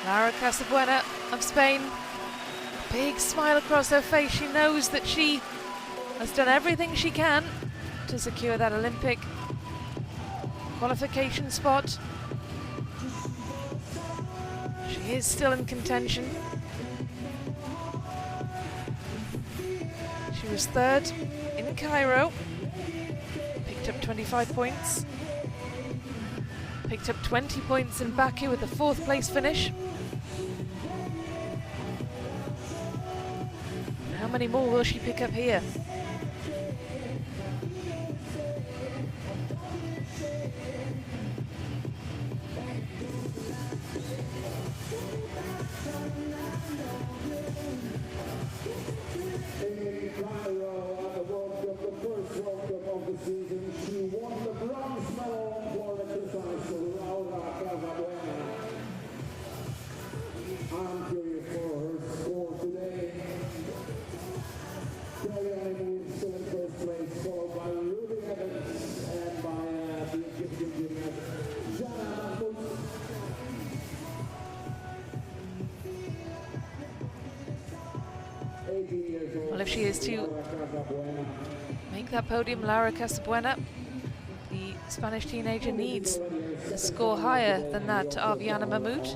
Laura Casabuena of Spain, big smile across her face. She knows that she has done everything she can to secure that Olympic qualification spot. She is still in contention. She was third in Cairo, picked up 25 points. Picked up 20 points in Baku with a fourth place finish. many more will she pick up here? Well, if she is to make that podium, Laura Casabuena, the Spanish teenager, needs a score higher than that of Yana Mahmood,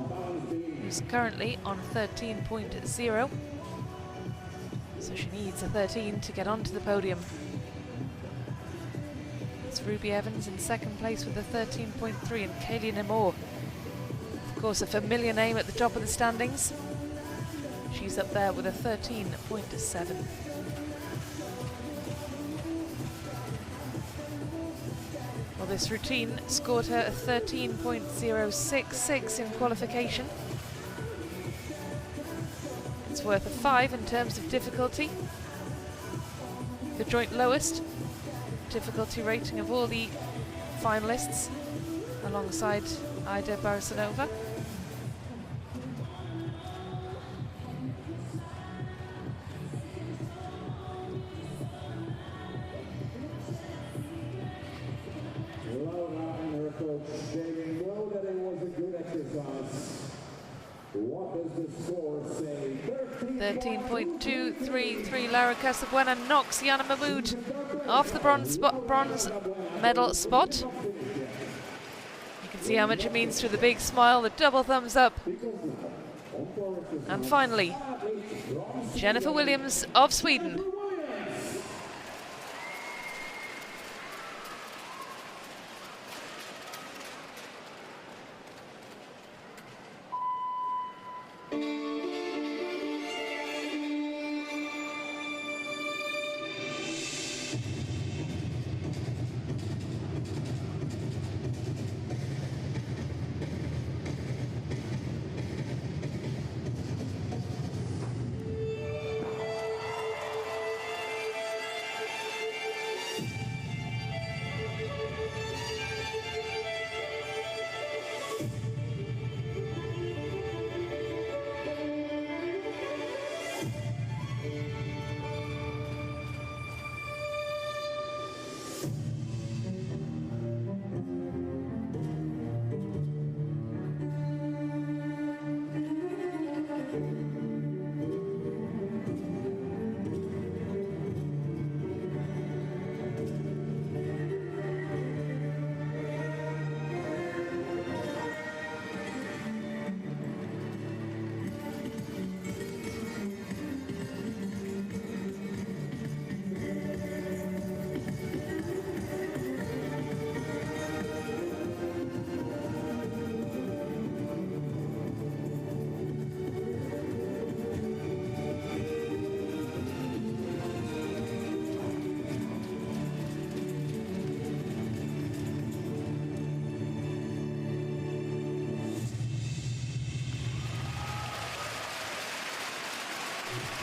who's currently on 13.0. So she needs a 13 to get onto the podium. It's Ruby Evans in second place with a 13.3, and Kaylee Nemore, of course, a familiar name at the top of the standings. She's up there with a 13.7. Well, this routine scored her a 13.066 in qualification. It's worth a 5 in terms of difficulty. The joint lowest difficulty rating of all the finalists, alongside Aida Barasanova. Laura and her coach, they know that it was a good exercise. What does the score say? 13.233. Laura Casabuena knocks Yana Mahmood off the bronze medal spot. You can see how much it means through the big smile, the double thumbs up. And finally, Jennifer Williams of Sweden.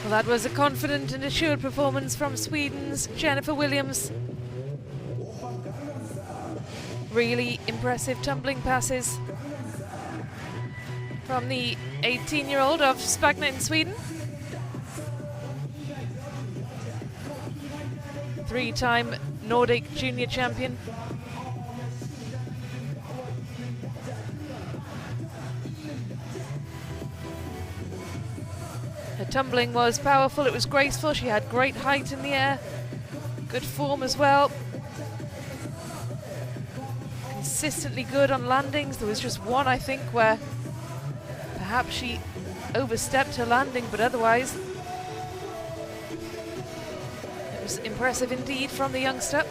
Well, that was a confident and assured performance from Sweden's Jennifer Williams. Really impressive tumbling passes from the 18-year-old of Spagna in Sweden. 3-time Nordic junior champion. Her tumbling was powerful, it was graceful, she had great height in the air, good form as well. Consistently good on landings. There was just one, I think, where perhaps she overstepped her landing, but otherwise it was impressive indeed from the youngster.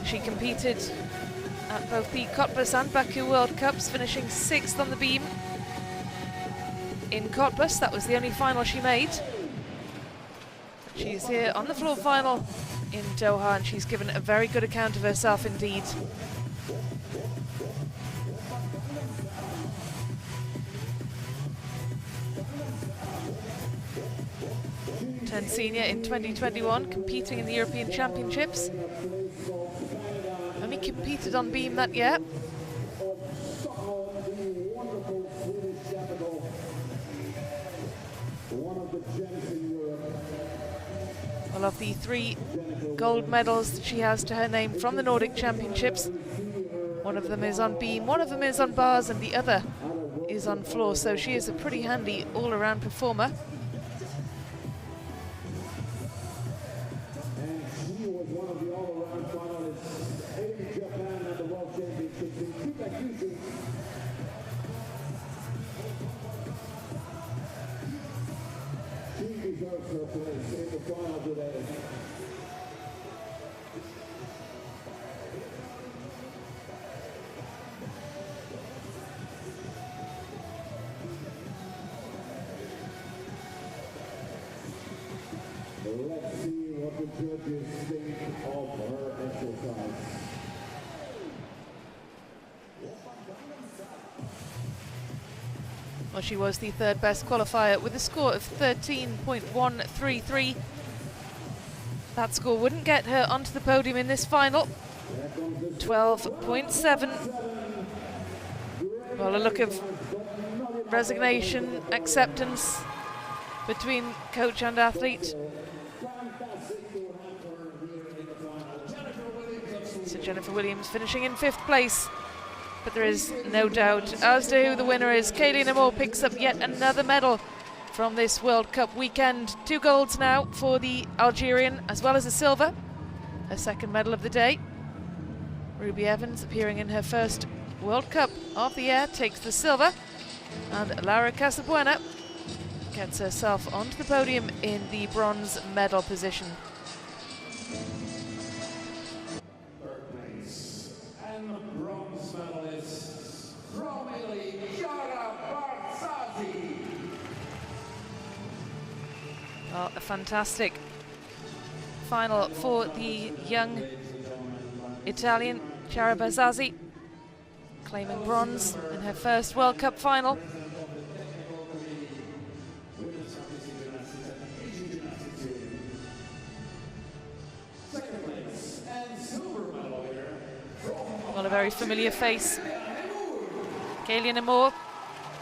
She competed at both the Cottbus and Baku World Cups, finishing 6th on the beam in Cottbus. That was the only final she made. She's here on the floor final in Doha, and she's given a very good account of herself indeed. Turned senior in 2021, competing in the European Championships. Only competed on beam that year. Well, of the 3 gold medals that she has to her name from the Nordic Championships, one of them is on beam, one of them is on bars, and the other is on floor, so she is a pretty handy all-around performer. And she was one of the all-around finalists in Japan at the World Championships in Kitakyushu. She deserves her place in the final today. Let's see what the judges think of her exercise. Well, she was the 3rd best qualifier with a score of 13.133. That score wouldn't get her onto the podium in this final. 12.7. Well, a look of resignation, acceptance between coach and athlete. So Jennifer Williams finishing in 5th place. But there is no doubt as to who the winner is. Kayleen Moore picks up yet another medal from this World Cup weekend. 2 golds now for the Algerian, as well as a silver, her 2nd medal of the day. Ruby Evans, appearing in her first World Cup of the year, takes the silver. And Laura Casabuena gets herself onto the podium in the bronze medal position. Oh, a fantastic final for the young Italian Chiara Barzazzi, claiming bronze in her first World Cup final. Well, a very familiar face. Kayleen Moore,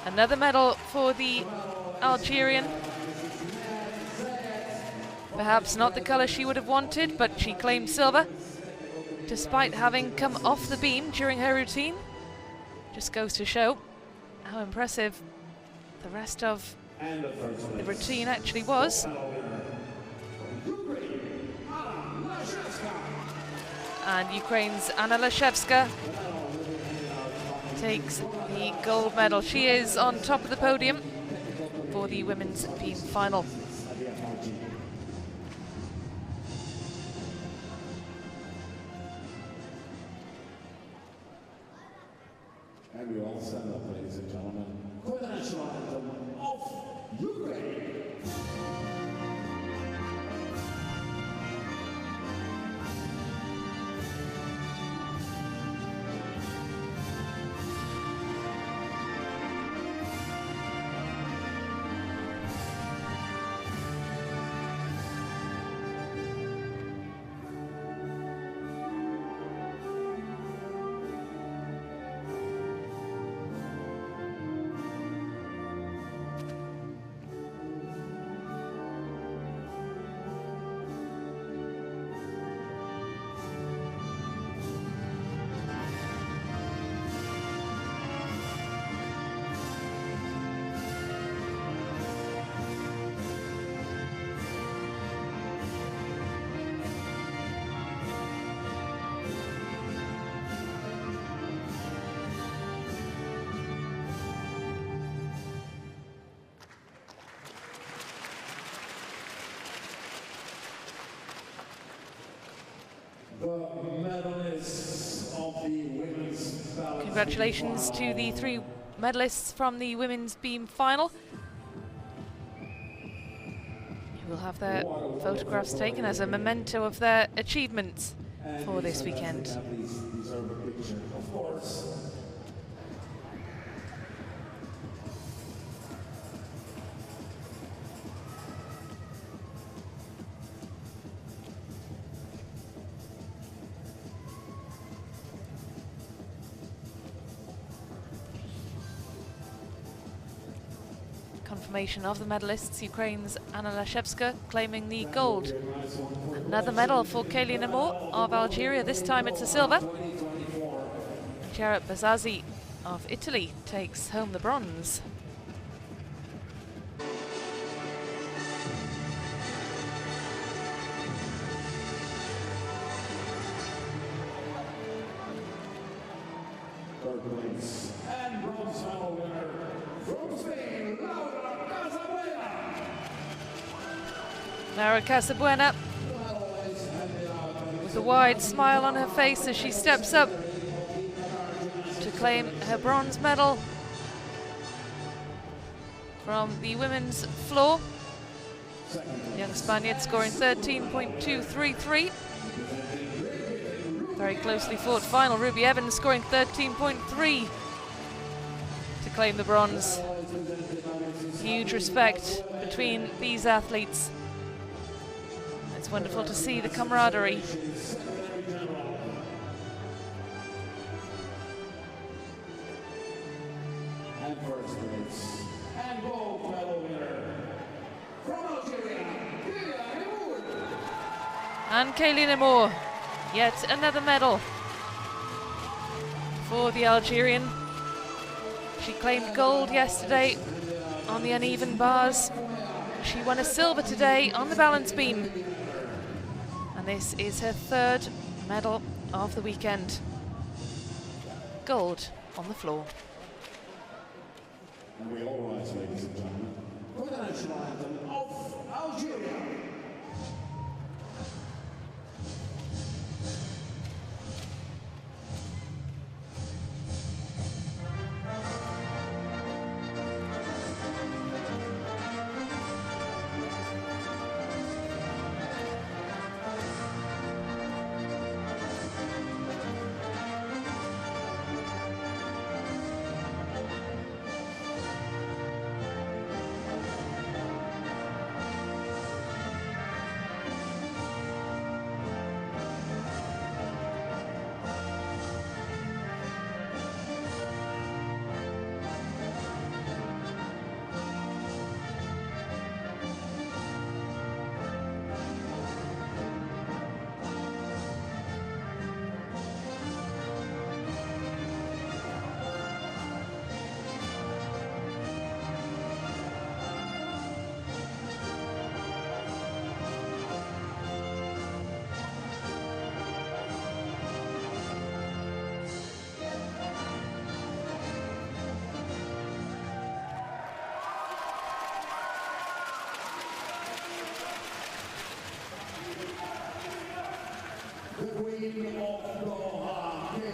another medal for the Algerian. Perhaps not the colour she would have wanted, but she claimed silver, despite having come off the beam during her routine. Just goes to show how impressive the rest of the routine actually was. And Ukraine's Anna Lashevska takes the gold medal. She is on top of the podium for the women's beam final. And we all stand up, ladies and gentlemen, for the national anthem of Ukraine. The medalists of the women's balance. Congratulations to the 3 medalists from the women's beam final. will have their photographs taken as a memento of their achievements for this weekend. Deserve a picture, of course. Confirmation of the medalists, Ukraine's Anna Lashevska claiming the gold. Another medal for Kaylee Namor of Algeria, this time it's a silver. Jared Bazzazi of Italy takes home the bronze. Third place and bronze medal winner from Spain, Laura Casabuena with a wide smile on her face as she steps up to claim her bronze medal from the women's floor. Young Spaniard scoring 13.233. Very closely fought final. Ruby Evans scoring 13.3 to claim the bronze. Huge respect between these athletes. It's wonderful to see the camaraderie. And first place and gold medal winner from Algeria, And Kaylee Namor, yet another medal for the Algerian. She claimed gold yesterday on the uneven bars. She won a silver today on the balance beam. And this is her third medal of the weekend. Gold on the floor. And we all rise, ladies and gentlemen, for the national anthem of Algeria.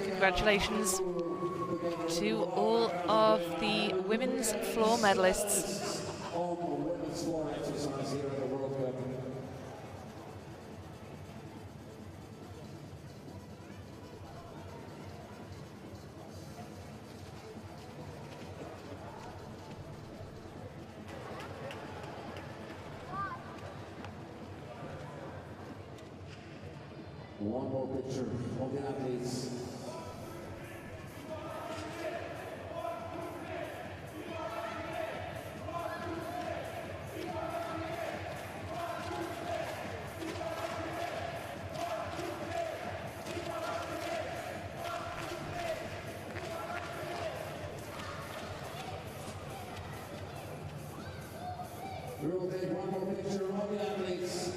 Congratulations to all of the women's floor medalists. On the women's floor exercise here at the World Cup. One more picture of the athletes. We will take one more picture of the athletes.